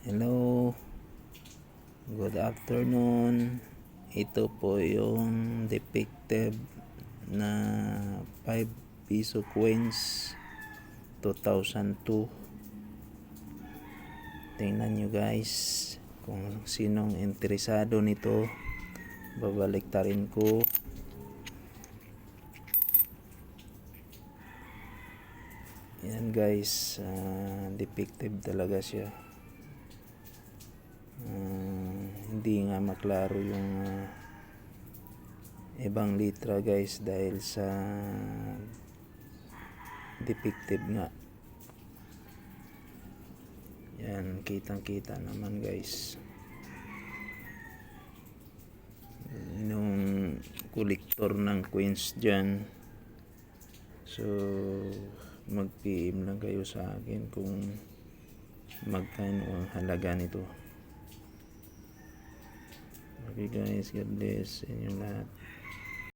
Hello, good afternoon. Ito po yung defective na 5 piso coins 2002. Tingnan nyo guys kung sinong interesado nito. Babalik tarin ko. Yan guys, defective talaga siya. Hindi nga maklaro yung ibang litra guys dahil sa defective nga. Yan, kitang kita naman guys yung kolektor ng coins dyan. So mag PM lang kayo sa akin kung magkano ang halaga nito. Okay guys, God bless sa inyo lahat.